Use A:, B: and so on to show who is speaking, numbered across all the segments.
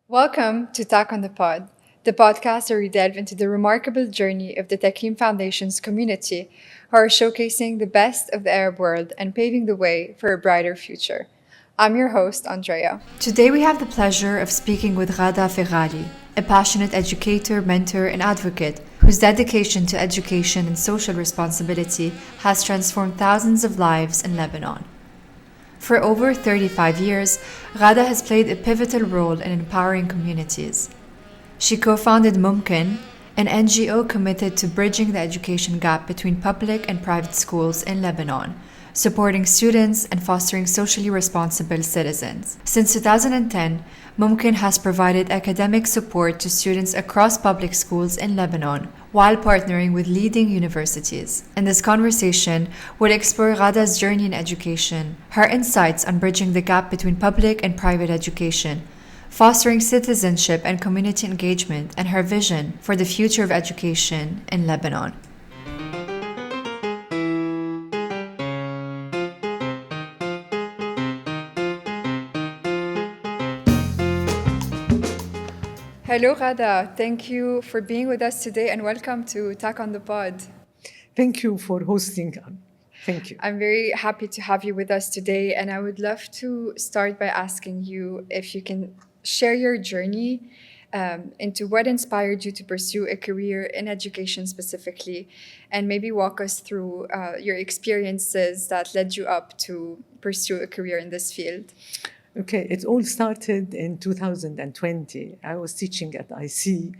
A: Welcome to Talk on the Pod, the podcast where we delve into the remarkable journey of the Takim Foundation's community, who are showcasing the best of the Arab world and paving the way for a brighter future. I'm your host, Andrea. Today we have the pleasure of speaking with Ghada Feghali, a passionate educator, mentor, and advocate whose dedication to education and social responsibility has transformed thousands of lives in Lebanon. For over 35 years, Ghada has played a pivotal role in empowering communities. She co-founded MMKN, an NGO committed to bridging the education gap between public and private schools in Lebanon, supporting students and fostering socially responsible citizens. Since 2010, MMKN has provided academic support to students across public schools in Lebanon while partnering with leading universities. In this conversation, we'll explore Ghada's journey in education, her insights on bridging the gap between public and private education, fostering citizenship and community engagement, and her vision for the future of education in Lebanon. Hello, Ghada. Thank you for being with us today and welcome to Talk on the Pod.
B: Thank you for hosting. Thank you.
A: I'm very happy to have you with us today, and I would love to start by asking you if you can share your journey into what inspired you to pursue a career in education specifically, and maybe walk us through your experiences that led you up to pursue a career in this field.
B: Okay, it all started in 2020. I was teaching at IC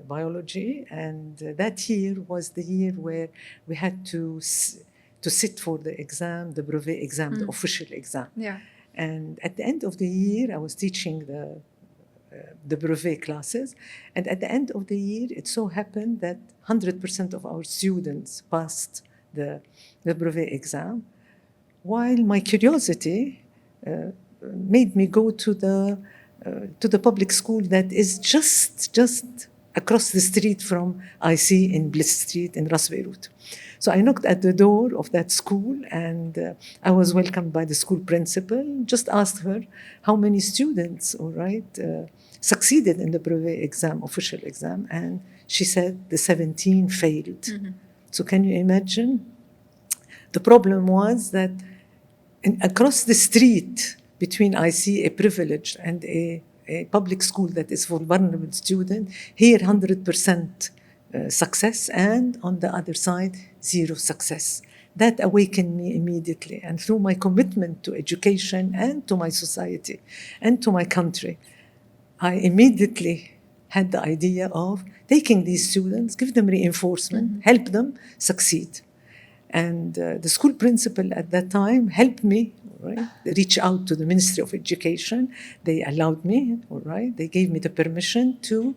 B: biology, and that year was the year where we had to sit for the exam, the brevet exam, the official exam.
A: Yeah.
B: And at the end of the year, I was teaching the brevet classes, and at the end of the year, it so happened that 100% of our students passed the brevet exam, while my curiosity made me go to the public school that is just across the street from IC in Bliss Street in Ras Beirut. So I knocked at the door of that school, and I was welcomed by the school principal. Just asked her how many students, succeeded in the brevet exam, official exam, and she said the 17 failed. Mm-hmm. So can you imagine? The problem was that across the street between IC, a privileged, and a public school that is for vulnerable students, here 100% success, and on the other side, zero success. That awakened me immediately. And through my commitment to education and to my society and to my country, I immediately had the idea of taking these students, give them reinforcement, help them succeed. And the school principal at that time helped me, reach out to the Ministry of Education. They allowed me, they gave me the permission to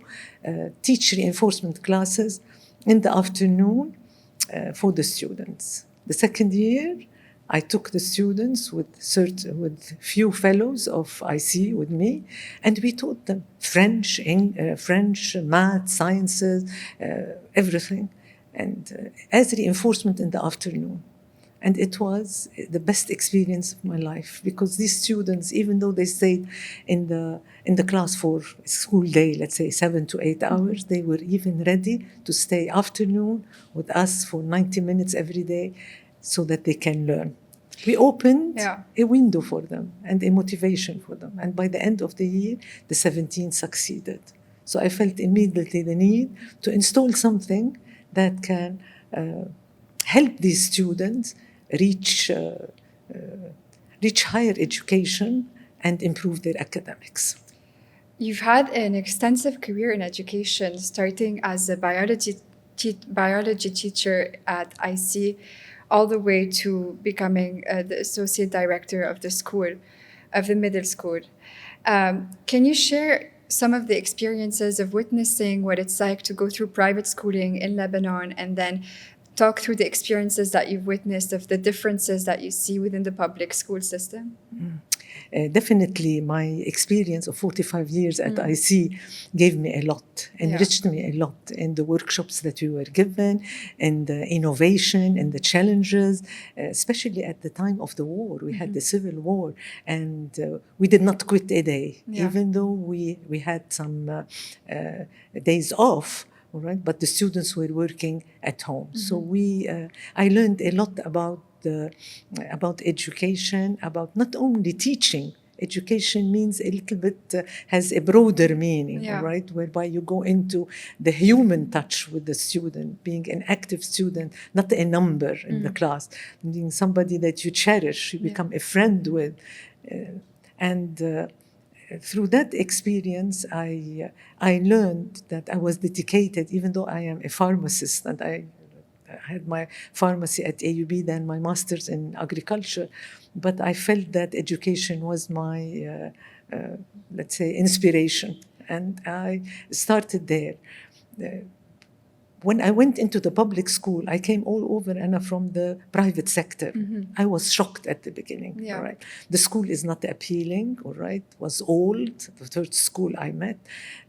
B: teach reinforcement classes in the afternoon for the students. The second year, I took the students with few fellows of IC with me, and we taught them French, math, sciences, everything, and as reinforcement in the afternoon. And it was the best experience of my life, because these students, even though they stayed in the class for school day, let's say 7 to 8 hours, they were even ready to stay afternoon with us for 90 minutes every day so that they can learn. We opened a window for them and a motivation for them. And by the end of the year, the 17 succeeded. So I felt immediately the need to install something that can help these students reach higher education and improve their academics.
A: You've had an extensive career in education, starting as a biology teacher at IC, all the way to becoming the associate director of the middle school. Can you share some of the experiences of witnessing what it's like to go through private schooling in Lebanon, and then talk through the experiences that you've witnessed of the differences that you see within the public school system?
B: definitely my experience of 45 years at IC gave me a lot, enriched me a lot in the workshops that we were given, and the innovation and the challenges, especially at the time of the war. We had the Civil War, and we did not quit a day, even though we had some days off. All right, but the students were working at home. So I learned a lot about education, about not only teaching. Education means a little bit, has a broader meaning, right? Whereby you go into the human touch with the student, being an active student, not a number in the class, being somebody that you cherish, you become a friend with. And through that experience, I learned that I was dedicated, even though I am a pharmacist and I had my pharmacy at AUB, then my master's in agriculture, but I felt that education was my, let's say, inspiration, and I started there. When I went into the public school, I came all over and from the private sector. I was shocked at the beginning. All right, the school is not appealing. All right, was old. The third school I met,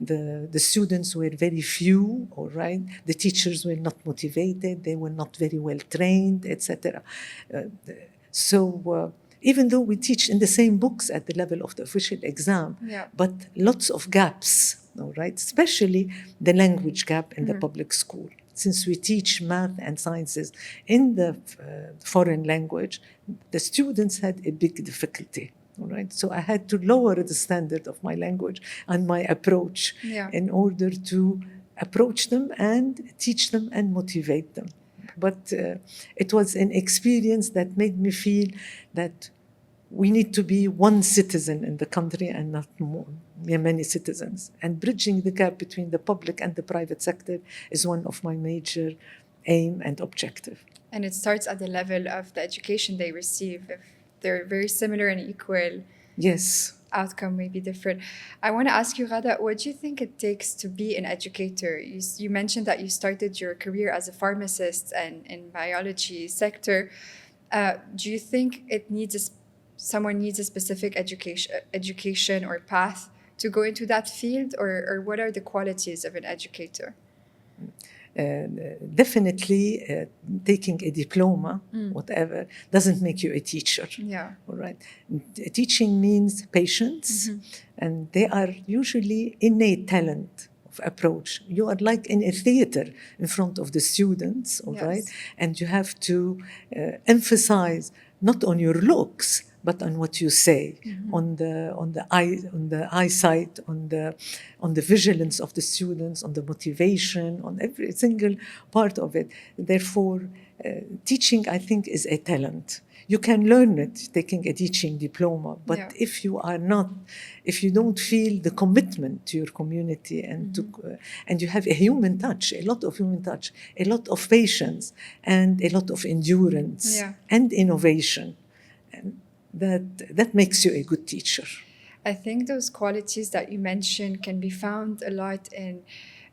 B: the students were very few. All right, the teachers were not motivated. They were not very well trained, etc. Even though we teach in the same books at the level of the official exam, but lots of gaps. All right, especially the language gap in the public school. Since we teach math and sciences in the foreign language, the students had a big difficulty. All right, so I had to lower the standard of my language and my approach in order to approach them and teach them and motivate them. But it was an experience that made me feel that we need to be one citizen in the country and not many citizens. And bridging the gap between the public and the private sector is one of my major aim and objective.
A: And it starts at the level of the education they receive. If they're very similar and equal,
B: yes,
A: outcome may be different. I want to ask you, Ghada, what do you think it takes to be an educator? You mentioned that you started your career as a pharmacist and in biology sector. Do you think it needs someone needs a specific education or path to go into that field, or what are the qualities of an educator?
B: Definitely taking a diploma, whatever, doesn't make you a teacher. All right. Teaching means patience, and they are usually innate talent of approach. You are like in a theater in front of the students, all right? And you have to emphasize not on your looks, but on what you say, on the eyesight, on the vigilance of the students, on the motivation, on every single part of it. Therefore, teaching, I think, is a talent. You can learn it taking a teaching diploma, but if you don't feel the commitment to your community and and you have a human touch, a lot of human touch, a lot of patience, and a lot of endurance and innovation, that makes you a good teacher.
A: I think those qualities that you mentioned can be found a lot in,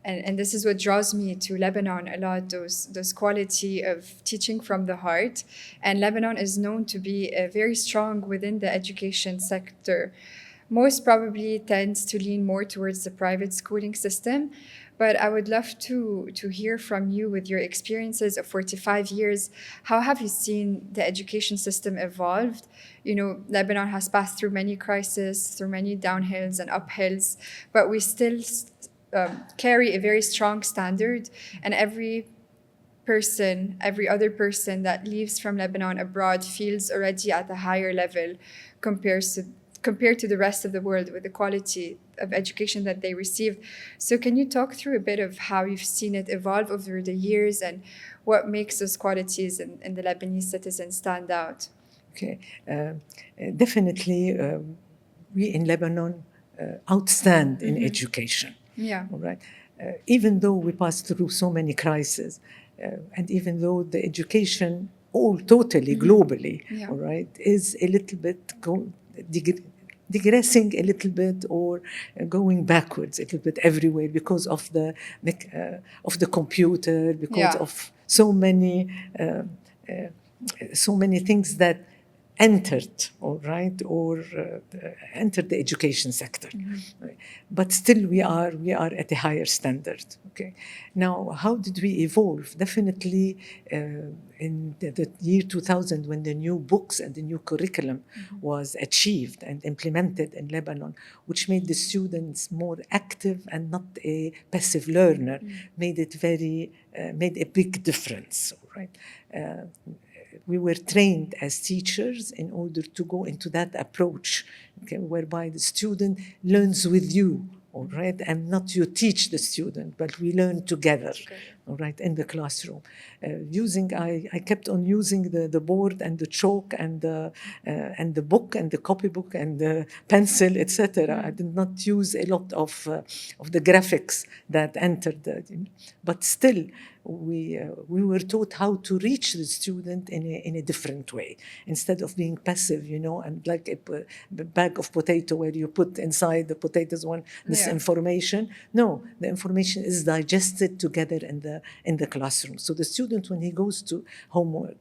A: and this is what draws me to Lebanon a lot, those quality of teaching from the heart. And Lebanon is known to be very strong within the education sector. Most probably tends to lean more towards the private schooling system. But I would love to hear from you with your experiences of 45 years. How have you seen the education system evolved? You know, Lebanon has passed through many crises, through many downhills and uphills, but we still carry a very strong standard. And every other person that leaves from Lebanon abroad feels already at a higher level compared to the rest of the world with the quality of education that they received. So can you talk through a bit of how you've seen it evolve over the years and what makes those qualities in the Lebanese citizen stand out?
B: Okay, definitely we in Lebanon outstand in education. All right. Even though we passed through so many crises, and even though the education totally globally, all right, is a little bit digressing a little bit or going backwards a little bit everywhere because of the computer, because of so many things that entered, all right, or entered the education sector. Right? But still we are at a higher standard. Okay. Now, how did we evolve? Definitely in the year 2000, when the new books and the new curriculum was achieved and implemented in Lebanon, which made the students more active and not a passive learner, made a big difference. Right. We were trained as teachers in order to go into that approach, okay, whereby the student learns with you, all right, and not you teach the student, but we learn together, all right, in the classroom. I kept on using the board and the chalk and the book and the copybook and the pencil, etc. I did not use a lot of the graphics that entered, but still we were taught how to reach the student in a different way, instead of being passive, and like a bag of potato where you put inside the potatoes this information. No, the information is digested together in the classroom. So the student, when he goes to home,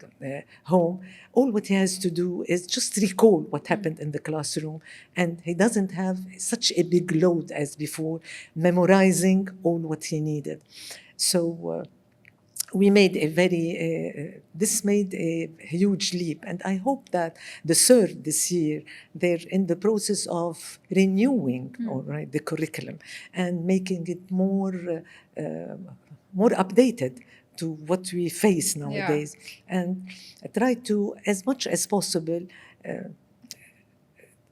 B: all what he has to do is just recall what happened in the classroom, and he doesn't have such a big load as before, memorizing all what he needed. So we made this made a huge leap, and I hope that the CERD this year, they're in the process of renewing, all right, the curriculum and making it more updated to what we face nowadays, and try to, as much as possible,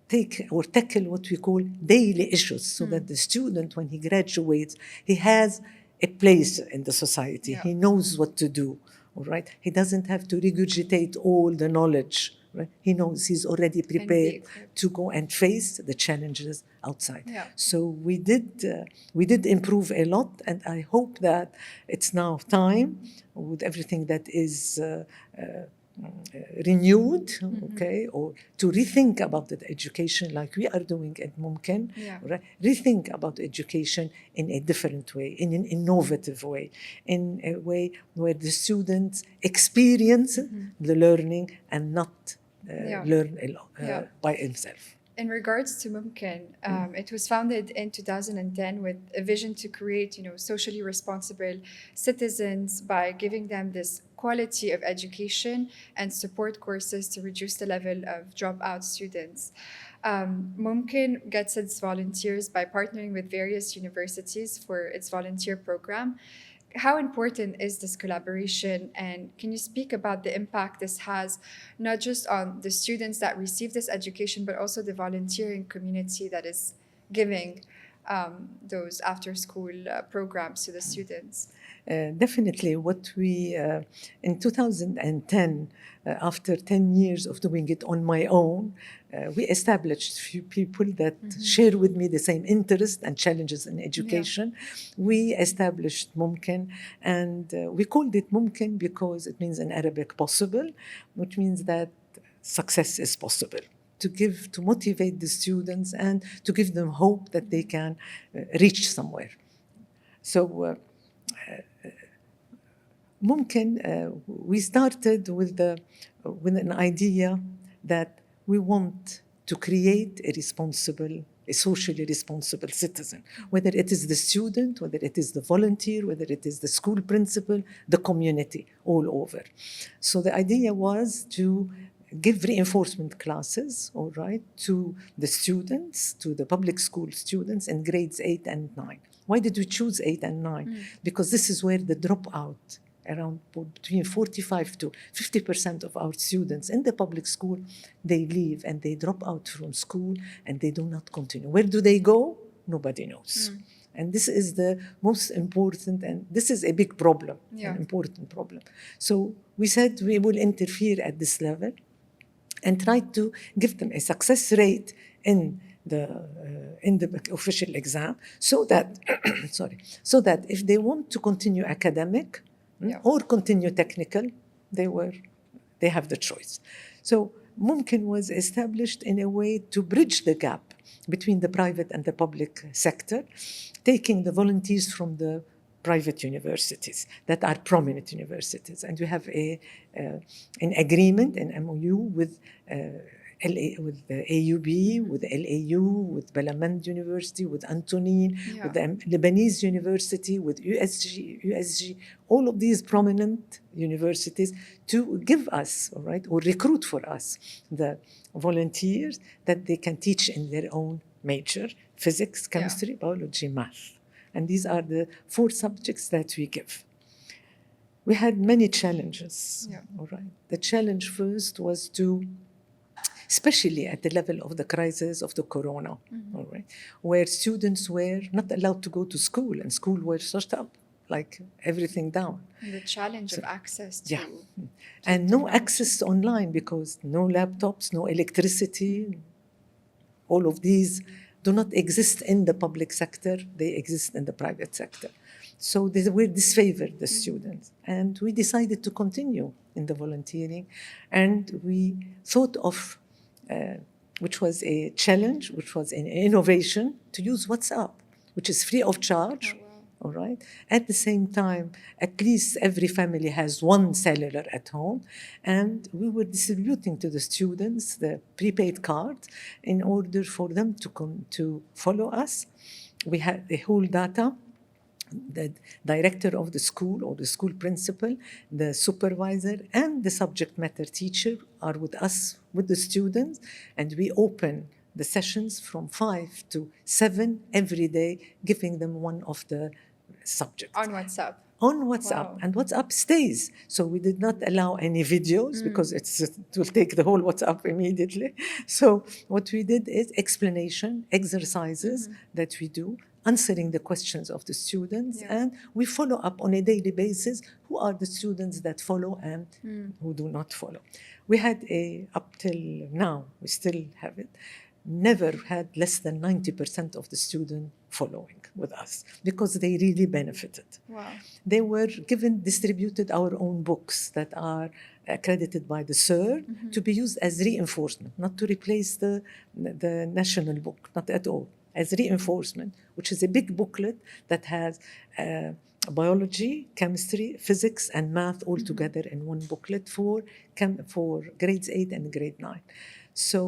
B: take or tackle what we call daily issues, so that the student, when he graduates, he has a place in the society. He knows what to do, all right? He doesn't have to regurgitate all the knowledge, right? He knows he's already prepared to go and face the challenges outside. So we did improve a lot, and I hope that it's now time, with everything that is renewed, okay, or to rethink about the education like we are doing at MMKN, right? Rethink about education in a different way, in an innovative way, in a way where the students experience the learning and not learn by himself.
A: In regards to MMKN, it was founded in 2010 with a vision to create, socially responsible citizens by giving them this quality of education and support courses to reduce the level of dropout students. MMKN gets its volunteers by partnering with various universities for its volunteer program. How important is this collaboration, and can you speak about the impact this has, not just on the students that receive this education, but also the volunteering community that is giving those after-school programs to the students?
B: Definitely. What we, in 2010, after 10 years of doing it on my own, we established a few people that share with me the same interest and challenges in education. We established MMKN, and we called it MMKN because it means in Arabic possible, which means that success is possible. To motivate the students and to give them hope that they can reach somewhere. So MMKN, we started with an idea that we want to create a socially responsible citizen, whether it is the student, whether it is the volunteer, whether it is the school principal, the community, all over. So the idea was to give reinforcement classes, all right, to the students, to the public school students in grades 8 and 9. Why did we choose 8 and 9? Because this is where the dropout, around between 45 to 50% of our students in the public school, they leave and they drop out from school and they do not continue. Where do they go? Nobody knows. And this is the most important, and this is a big problem, an important problem. So we said we will interfere at this level and try to give them a success rate in the official exam, so that so that if they want to continue academic or continue technical, they have the choice. So MMKN was established in a way to bridge the gap between the private and the public sector, taking the volunteers from the private universities that are prominent universities. And we have an agreement, an MOU with with the AUB, with LAU, with Balamand University, with Antonin, with the Lebanese University, with USG, all of these prominent universities to give us, all right, or recruit for us the volunteers that they can teach in their own major: physics, chemistry, biology, math. And these are the 4 subjects that we give. We had many challenges, all right. The challenge first was to, especially at the level of the crisis of the corona, all right, where students were not allowed to go to school and school were shut up, like everything down.
A: And the challenge of access to...
B: And no access online because no laptops, no electricity. All of these do not exist in the public sector, they exist in the private sector. So they were disfavored, the students. And we decided to continue in the volunteering. And we thought of, which was a challenge, which was an innovation, to use WhatsApp, which is free of charge. All right. At the same time, at least every family has one cellular at home, and we were distributing to the students the prepaid card in order for them to follow us. We had the whole data. The director of the school or the school principal, the supervisor, and the subject matter teacher are with us, with the students, and we open the sessions from 5 to 7 every day, giving them one of the subjects.
A: On WhatsApp?
B: On WhatsApp. Wow. And WhatsApp stays. So we did not allow any videos because it will take the whole WhatsApp immediately. So what we did is explanation, exercises that we do, answering the questions of the students, and we follow up on a daily basis who are the students that follow and who do not follow. We had up till now, we still have it, never had less than 90% of the students following with us because they really benefited.
A: Wow.
B: They were distributed our own books that are accredited by the SIR to be used as reinforcement, not to replace the national book, not at all, as reinforcement, which is a big booklet that has biology, chemistry, physics, and math all together in one booklet for grades 8 and grade 9. So,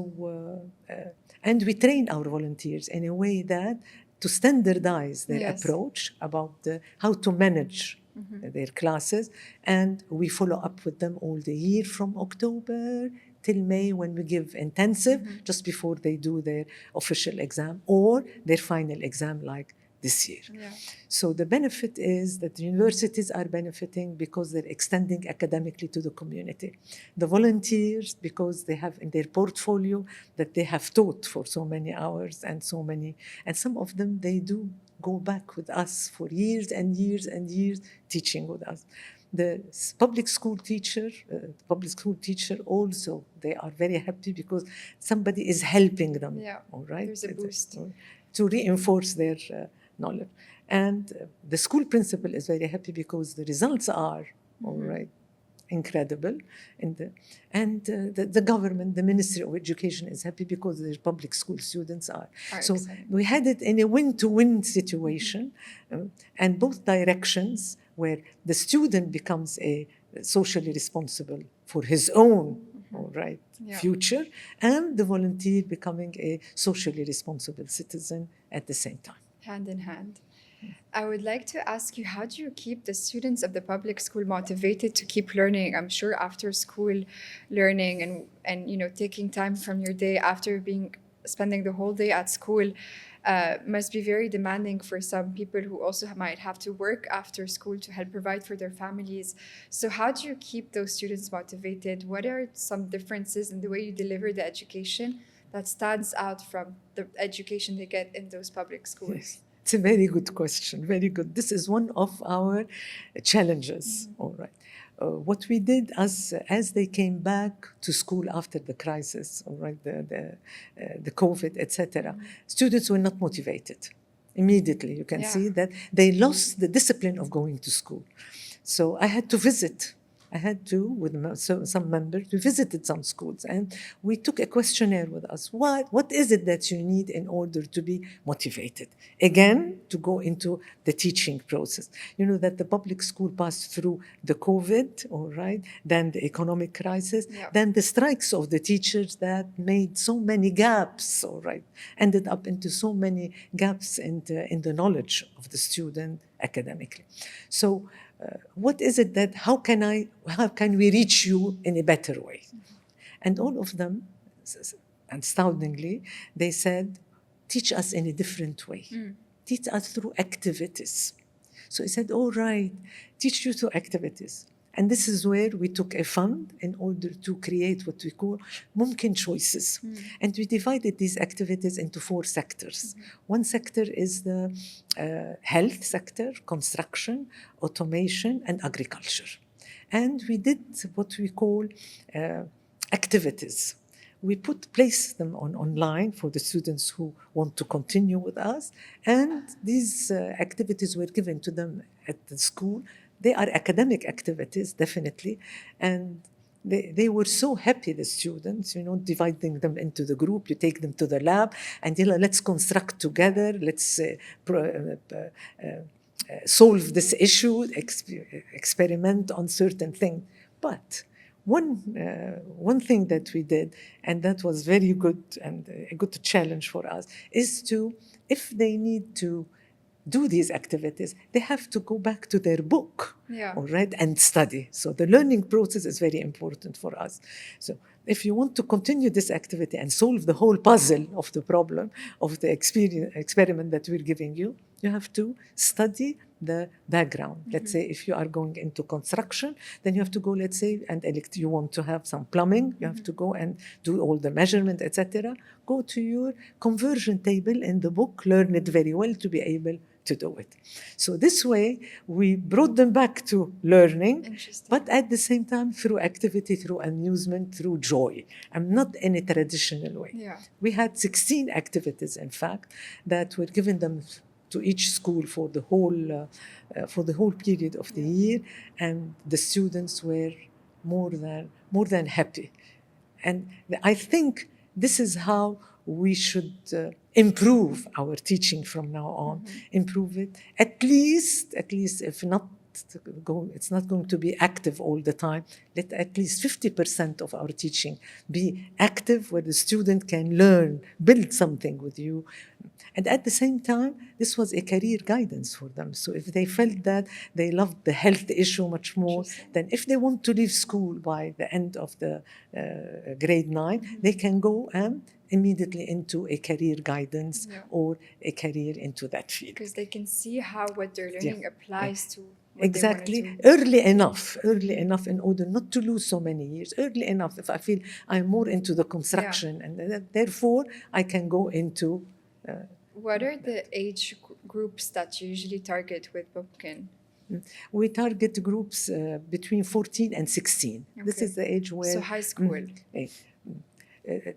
B: and we train our volunteers in a way that to standardize their approach about how to manage their classes, and we follow up with them all the year from October till May when we give intensive just before they do their official exam or their final exam like this year. So the benefit is that the universities are benefiting because they're extending academically to the community. The volunteers, because they have in their portfolio that they have taught for so many hours and some of them, they do go back with us for years and years and years teaching with us. The public school teacher also, they are very happy because somebody is helping them. All right,
A: there's a boost
B: to reinforce their knowledge. And the school principal is very happy because the results are all right, incredible. The government, the Ministry of Education is happy because their public school students are. So exciting. We had it in a win-to-win situation, and both directions where the student becomes a socially responsible for his own all right, future, and the volunteer becoming a socially responsible citizen at the same time.
A: Hand in hand. I would like to ask you, how do you keep the students of the public school motivated to keep learning? I'm sure after school learning and taking time from your day after spending the whole day at school must be very demanding for some people who also might have to work after school to help provide for their families. So how do you keep those students motivated? What are some differences in the way you deliver the education that stands out from the education they get in those public schools?
B: Yes. It's a very good question, very good. This is one of our challenges, all right. What we did as they came back to school after the crisis, all right, the COVID, etc., students were not motivated. Immediately, you can see that they lost the discipline of going to school. So I had to visit I had to, with some members, we visited some schools and we took a questionnaire with us. What is it that you need in order to be motivated? Again, to go into the teaching process. You know that the public school passed through the COVID, all right, then the economic crisis, then the strikes of the teachers that made so many gaps, all right, ended up into so many gaps in the knowledge of the student academically. So what is it that, how can we reach you in a better way? And all of them, astoundingly, they said, teach us in a different way. Teach us through activities. So I said, all right, teach you through activities. And this is where we took a fund in order to create what we call MMKN choices. And we divided these activities into 4 sectors. One sector is the health sector, construction, automation, and agriculture. And we did what we call activities. We place them online for the students who want to continue with us. And these activities were given to them at the school. They are academic activities, definitely. And they were so happy, the students, dividing them into the group. You take them to the lab and let's construct together. Let's solve this issue, experiment on certain things. But one thing that we did, and that was very good and a good challenge for us, is to, if they need to do these activities, they have to go back to their book, all right, and study. So the learning process is very important for us. So if you want to continue this activity and solve the whole puzzle of the problem of the experiment that we're giving you, you have to study the background. Let's say if you are going into construction, then you have to go, let's say, and you want to have some plumbing, you have to go and do all the measurement, etc. Go to your conversion table in the book, learn it very well to be able to do it. So this way, we brought them back to learning, but at the same time, through activity, through amusement, through joy, and not in a traditional way. We had 16 activities, in fact, that were given them to each school for the whole period of the year, and the students were more than happy. And I think this is how we should improve our teaching from now on. Improve it, at least if not it's not going to be active all the time. Let at least 50% of our teaching be active, where the student can learn, build something with you. And at the same time, this was a career guidance for them. So if they felt that they loved the health issue much more, then if they want to leave school by the end of the grade 9, they can go immediately into a career guidance or a career into that field.
A: Because they can see how what they're learning applies to what
B: exactly, early enough in order not to lose so many years. Early enough, if I feel I'm more into the construction, and therefore I can go into...
A: what are the age groups that you usually target with MMKN?
B: We target groups between 14 and 16. Okay. This is the age where...
A: So high school.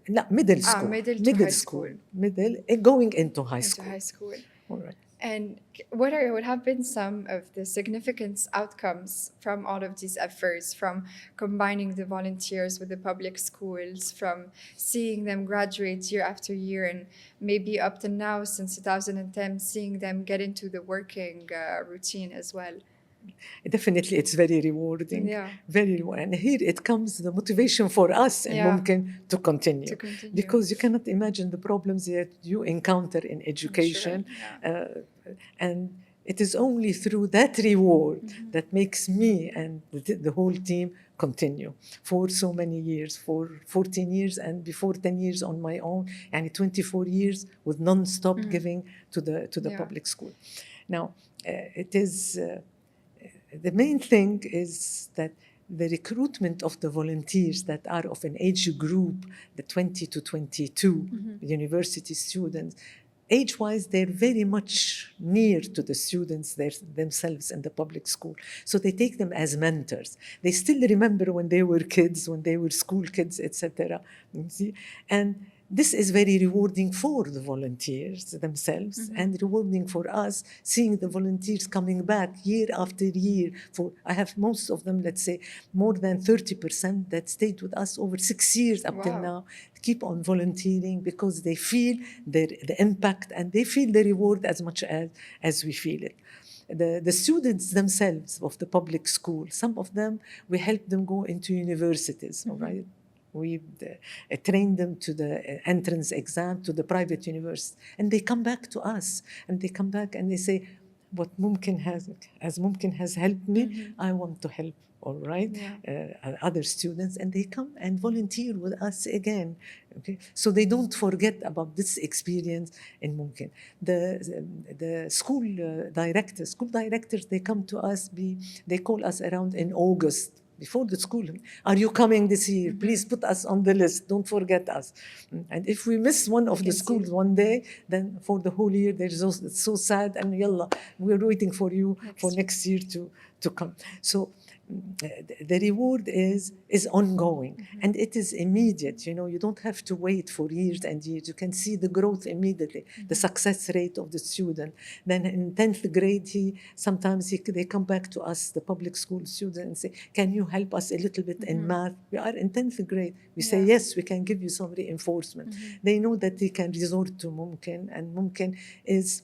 B: No, middle school.
A: Middle school.
B: Middle, going into high school.
A: High school.
B: All right.
A: And what have been some of the significant outcomes from all of these efforts, from combining the volunteers with the public schools, from seeing them graduate year after year, and maybe up to now, since 2010, seeing them get into the working routine as well?
B: Definitely, it's very rewarding. Very rewarding. And here it comes the motivation for us in MMKN to continue. Because you cannot imagine the problems that you encounter in education. And it is only through that reward that makes me and the whole team continue for so many years, for 14 years, and before 10 years on my own, and 24 years with non-stop giving to the public school. Now, it is... the main thing is that the recruitment of the volunteers that are of an age group, the 20 to 22 university students, age-wise, they're very much near to the students themselves in the public school. So they take them as mentors. They still remember when they were kids, when they were school kids, etc. And this is very rewarding for the volunteers themselves and rewarding for us seeing the volunteers coming back year after year. For I have most of them, let's say more than 30% that stayed with us over 6 years up till
A: Wow.
B: now, keep on volunteering because they feel the impact and they feel the reward as much as we feel it. The students themselves of the public school, some of them, we help them go into universities, all right? We train them to the entrance exam to the private university, and they come back to us, and they come back and they say, what Mumkin has helped me, I want to help, all right, other students, and they come and volunteer with us again. Okay, so they don't forget about this experience in Mumkin. The school directors, they come to us. They call us around in August before the school. Are you coming this year? Please put us on the list. Don't forget us. And if we miss one of the schools one day, then for the whole year, it's so sad. And yalla, we're waiting for you for next year to come. So the reward is ongoing and it is immediate. You know, you don't have to wait for years and years. You can see the growth immediately, the success rate of the student. Then in 10th grade, they come back to us, the public school students, and say, can you help us a little bit in math? We are in 10th grade. We say, yes, we can give you some reinforcement. They know that they can resort to Mumkin, and Mumkin is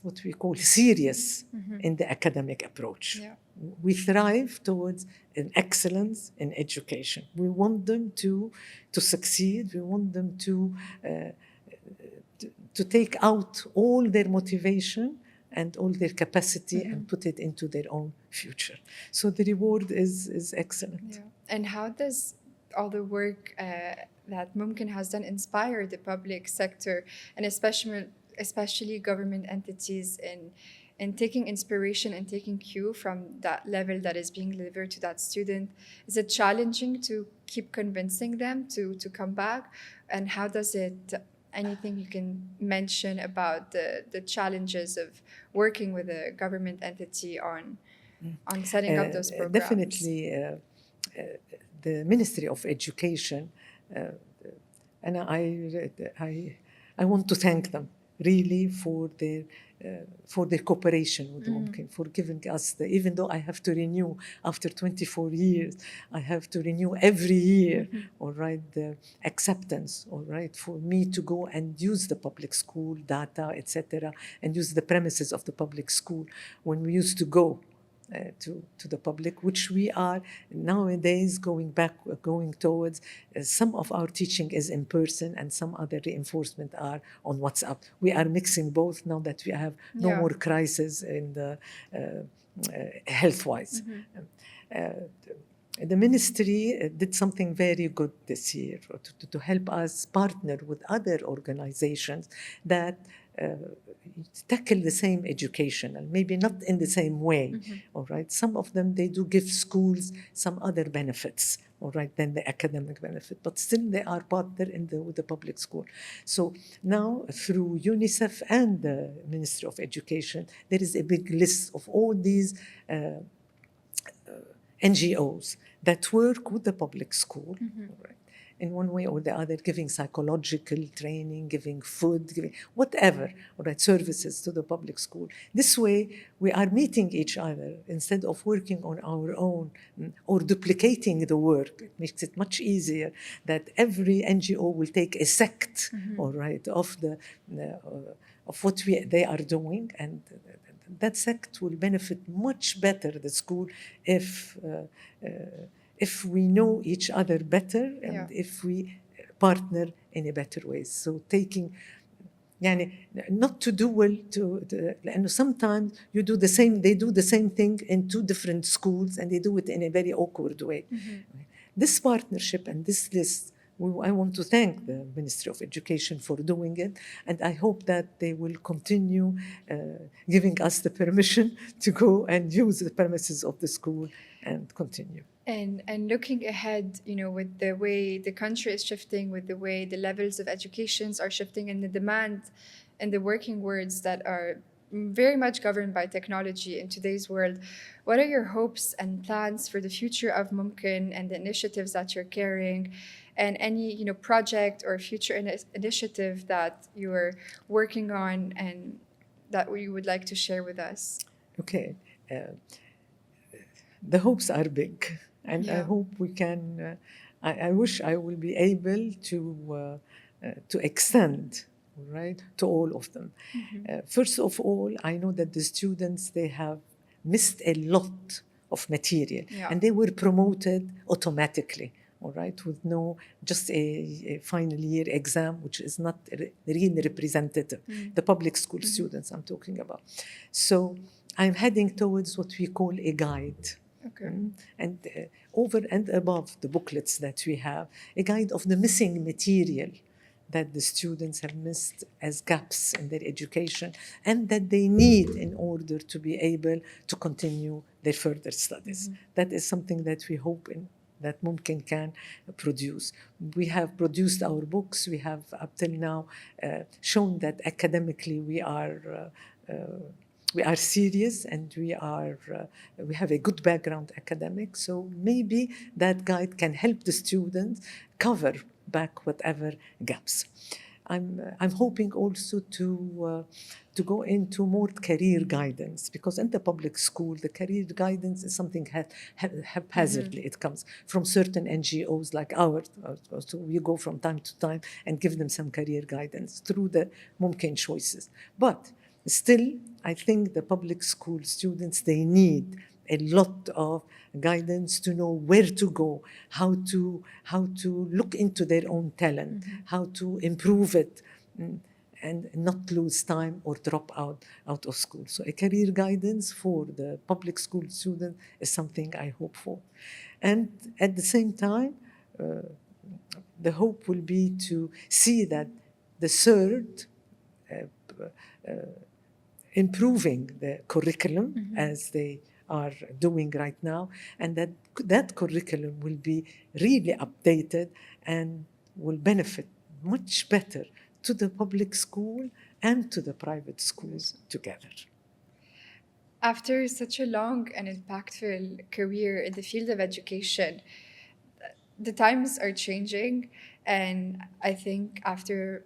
B: what we call serious in the academic approach. Yeah. We thrive towards an excellence in education. We want them to succeed. We want them to take out all their motivation and all their capacity and put it into their own future. So the reward is excellent.
A: Yeah. And how does all the work that Mumkin has done inspire the public sector, and especially government entities in taking inspiration and taking cue from that level that is being delivered to that student? Is it challenging to keep convincing them to come back? And how does it, anything you can mention about the challenges of working with a government entity on setting up those programs?
B: Definitely, the Ministry of Education, and I want to thank them really for their cooperation with Mumkin, for giving us even though I have to renew after 24 years, I have to renew every year, all right, the acceptance, all right, for me to go and use the public school data, etc., and use the premises of the public school when we used to go to the public, which we are nowadays going towards. Some of our teaching is in person and some other reinforcement are on WhatsApp. We are mixing both now that we have no more crisis in the health-wise. The ministry did something very good this year to help us partner with other organizations that tackle the same education, and maybe not in the same way, all right? Some of them, they do give schools some other benefits, all right, than the academic benefit, but still they are partner with the public school. So now through UNICEF and the Ministry of Education, there is a big list of all these NGOs that work with the public school, right, in one way or the other, giving psychological training, giving food, giving whatever, all right, services to the public school. This way, we are meeting each other instead of working on our own or duplicating the work. It makes it much easier that every NGO will take a sect, all right, of what they are doing, and that sect will benefit much better the school if we know each other better and if we partner in a better way. So taking, not to do well, and sometimes they do the same thing in two different schools and they do it in a very awkward way. This partnership and this list, I want to thank the Ministry of Education for doing it, and I hope that they will continue giving us the permission to go and use the premises of the school and continue.
A: And looking ahead, with the way the country is shifting, with the way the levels of educations are shifting, and the demand and the working worlds that are very much governed by technology in today's world, what are your hopes and plans for the future of Mumkin and the initiatives that you're carrying? and any project or future initiative that you're working on and that you would like to share with us.
B: Okay. The hopes are big, and I
A: Yeah.
B: hope we can. I wish I will be able to extend, right, to all of them. First of all, I know that the students, they have missed a lot of material,
A: Yeah.
B: and they were promoted automatically. All right, with no just a final year exam, which is not really representative. The public school students I'm talking about. So I'm heading towards what we call a guide.
A: Okay.
B: And over and above the booklets that we have, a guide of the missing material that the students have missed as gaps in their education and that they need in order to be able to continue their further studies. That is something that we hope that MMKN can produce. We have produced our books. We have up till now shown that academically we are serious and we have a good background academic. So maybe that guide can help the students cover back whatever gaps. I'm hoping also to go into more career guidance, because in the public school, the career guidance is something haphazardly. It comes from certain NGOs like ours. So we go from time to time and give them some career guidance through the MMKN choices. But still, I think the public school students, they need a lot of guidance to know where to go, how to look into their own talent, how to improve it, and not lose time or drop out of school. So a career guidance for the public school student is something I hope for. And at the same time, the hope will be to see that the third improving the curriculum as they are doing right now, and that curriculum will be really updated and will benefit much better to the public school and to the private schools together.
A: After such a long and impactful career in the field of education, the times are changing, and I think after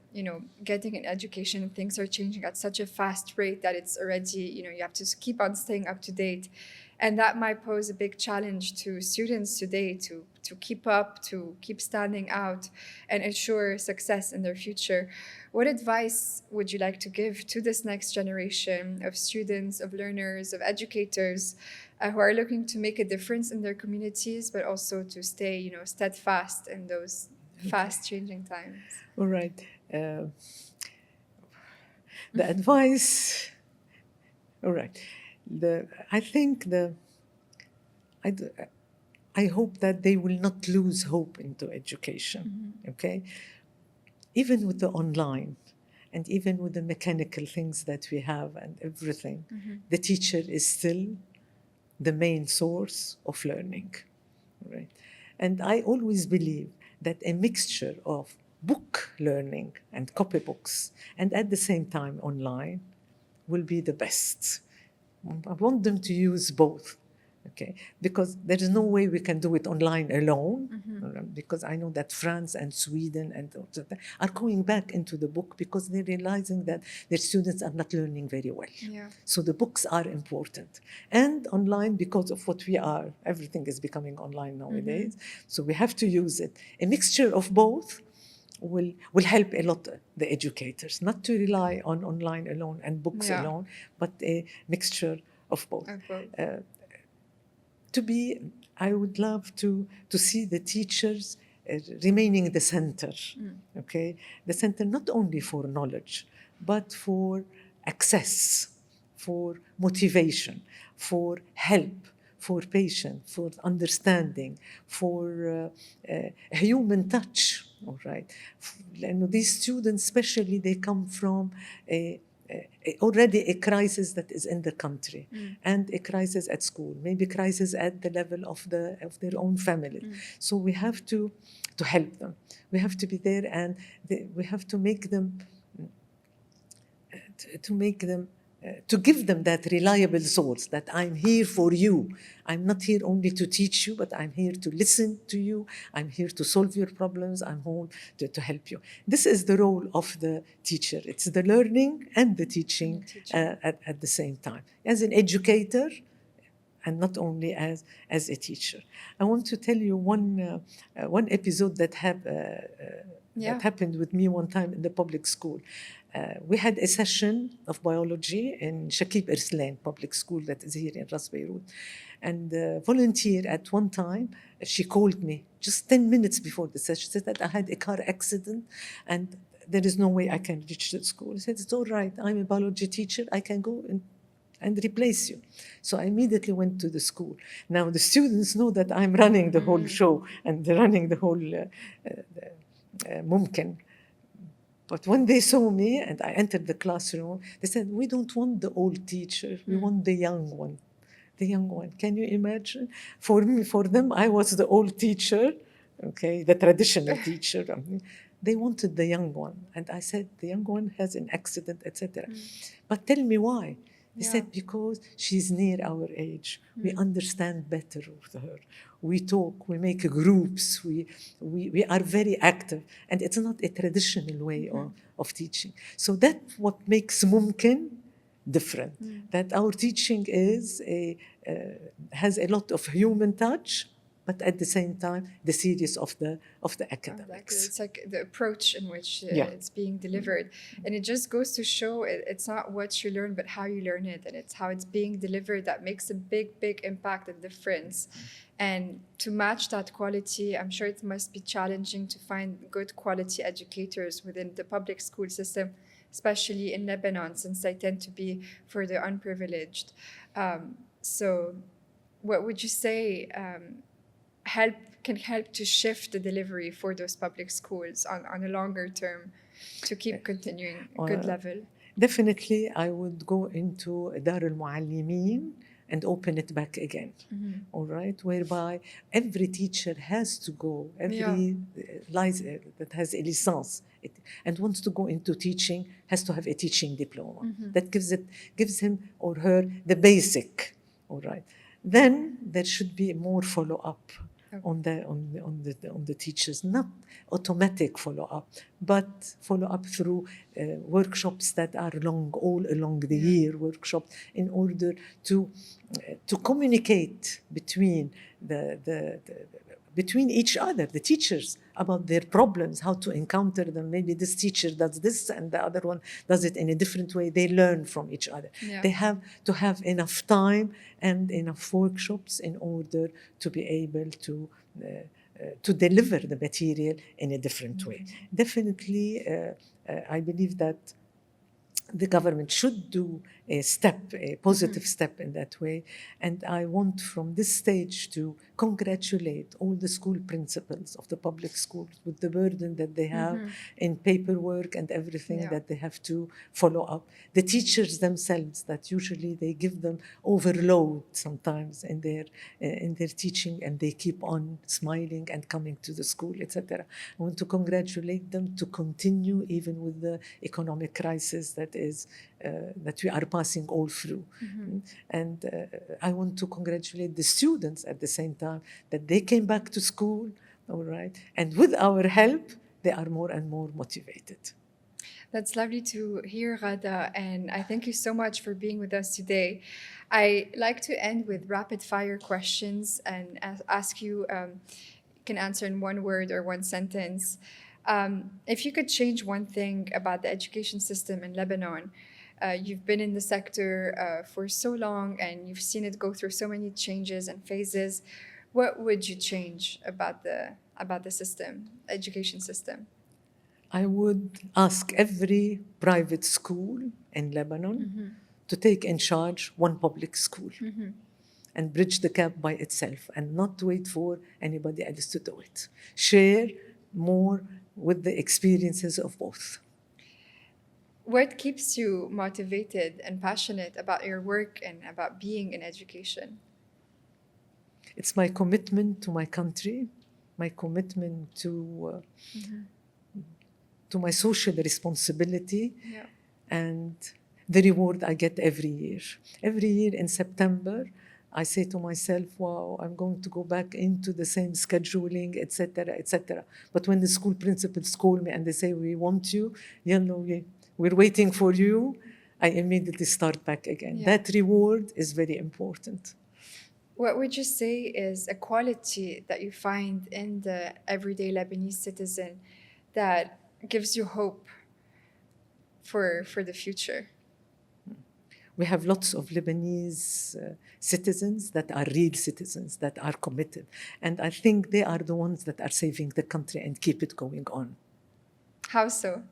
A: getting an education, things are changing at such a fast rate that it's already you have to keep on staying up to date, and that might pose a big challenge to students today to keep up, to keep standing out and ensure success in their future. What advice would you like to give to this next generation of students, of learners, of educators who are looking to make a difference in their communities, but also to stay, steadfast in those fast-changing times?
B: All right. The advice. All right. I think I hope that they will not lose hope into education. Okay. Even with the online, and even with the mechanical things that we have and everything, the teacher is still the main source of learning, right? And I always believe that a mixture of book learning and copybooks, and at the same time online, will be the best. I want them to use both, okay? Because there is no way we can do it online alone, because I know that France and Sweden and are going back into the book because they're realizing that their students are not learning very well.
A: Yeah.
B: So the books are important. And online, because of what we are, everything is becoming online nowadays. So we have to use it. A mixture of both will help a lot the educators, not to rely on online alone and books alone, but a mixture of both. I would love to see the teachers remaining the center, okay? The center not only for knowledge, but for access, for motivation, for help, for patience, for understanding, for human touch, all right? These students, especially, they come from already a crisis that is in the country, and a crisis at school, maybe crisis at the level of their own family. So we have to help them. We have to be there, and we have to make them to give them that reliable source that I'm here for you. I'm not here only to teach you, but I'm here to listen to you. I'm here to solve your problems. I'm here to help you. This is the role of the teacher. It's the learning and the teaching at the same time. As an educator, and not only as a teacher. I want to tell you one episode that happened with me one time in the public school. We had a session of biology in Shakib Irslan Public School that is here in Ras Beirut. And the volunteer at one time, she called me just 10 minutes before the session, said that I had a car accident and there is no way I can reach the school. I said, it's all right, I'm a biology teacher, I can go and replace you. So I immediately went to the school. Now the students know that I'm running the whole show and running the whole MMKN. But when they saw me and I entered the classroom, they said, we don't want the old teacher, we want the young one. The young one, can you imagine? For them, I was the old teacher, okay, the traditional teacher. They wanted the young one. And I said, the young one has an accident, etc. But tell me why. They said, because she's near our age. We understand better with her. We talk, we make groups, we are very active. And it's not a traditional way of teaching. So that's what makes MMKN different. That our teaching has a lot of human touch, but at the same time, the serious of the academics.
A: It's like the approach in which it's being delivered. And it just goes to show it's not what you learn, but how you learn it. And it's how it's being delivered that makes a big, big impact and difference. And to match that quality, I'm sure it must be challenging to find good quality educators within the public school system, especially in Lebanon, since they tend to be for the unprivileged. So what would you say can help to shift the delivery for those public schools on a longer term to keep continuing a good level?
B: Definitely, I would go into Dar al-Muallimin and open it back again, all right? Whereby every teacher has to go, that has a license and wants to go into teaching has to have a teaching diploma. That gives him or her the basic, all right? Then there should be more follow-up on the teachers, not automatic follow-up, but follow-up through workshops that are all along the year, workshops in order to communicate between each other, the teachers, about their problems, how to encounter them. Maybe this teacher does this and the other one does it in a different way. They learn from each other. They have to have enough time and enough workshops in order to be able to deliver the material in a different way. Definitely, I believe that the government should do a positive step in that way. And I want from this stage to congratulate all the school principals of the public schools with the burden that they have in paperwork and everything that they have to follow up. The teachers themselves, that usually they give them overload sometimes in their teaching, and they keep on smiling and coming to the school, etc. I want to congratulate them to continue even with the economic crisis that we are passing all through. And I want to congratulate the students at the same time that they came back to school, all right? And with our help, they are more and more motivated.
A: That's lovely to hear, Ghada, and I thank you so much for being with us today. I like to end with rapid fire questions and ask you, you can answer in one word or one sentence. If you could change one thing about the education system in Lebanon, you've been in the sector for so long and you've seen it go through so many changes and phases. What would you change about the system, education system?
B: I would ask every private school in Lebanon to take in charge one public school and bridge the gap by itself and not wait for anybody else to do it. Share more with the experiences of both.
A: What keeps you motivated and passionate about your work and about being in education?
B: It's my commitment to my country, my commitment to my social responsibility, and the reward I get every year. Every year in September, I say to myself, wow, I'm going to go back into the same scheduling, etc., etc. But when the school principals call me and they say, we want you, we're waiting for you, I immediately start back again.
A: Yeah.
B: That reward is very important.
A: What would you say is a quality that you find in the everyday Lebanese citizen that gives you hope for the future?
B: We have lots of Lebanese citizens that are real citizens, that are committed. And I think they are the ones that are saving the country and keep it going on.
A: How so?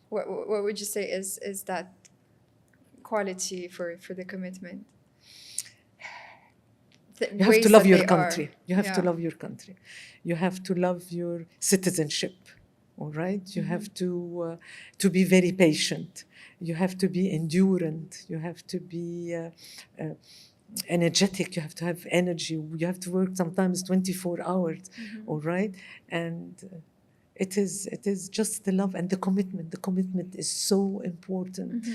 A: What would you say is that quality for the commitment?
B: You have to love your country. You have to love your country. You have to love your citizenship, all right? You have to be very patient. You have to be endurant. You have to be energetic. You have to have energy. You have to work sometimes 24 hours, all right? And it is just the love and the commitment. The commitment is so important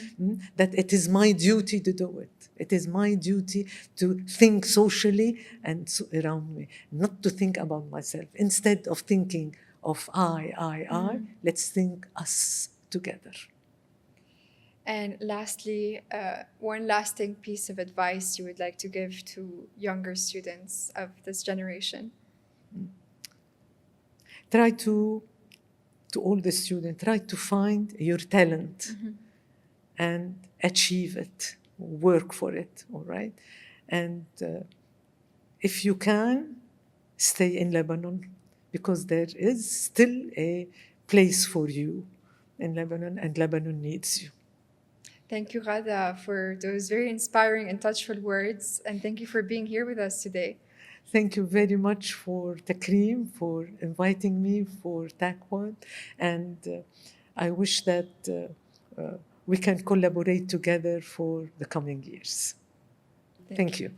B: that it is my duty to do it. It is my duty to think socially and around me, not to think about myself. Instead of thinking of I, let's think us together.
A: And lastly, one lasting piece of advice you would like to give to younger students of this generation?
B: Try to all the students, try to find your talent and achieve it, work for it, all right? And if you can, stay in Lebanon, because there is still a place for you in Lebanon, and Lebanon needs you.
A: Thank you, Ghada, for those very inspiring and touchful words, and thank you for being here with us today.
B: Thank you very much for Takreem, for inviting me for TACWAD, and I wish that we can collaborate together for the coming years. Thank you.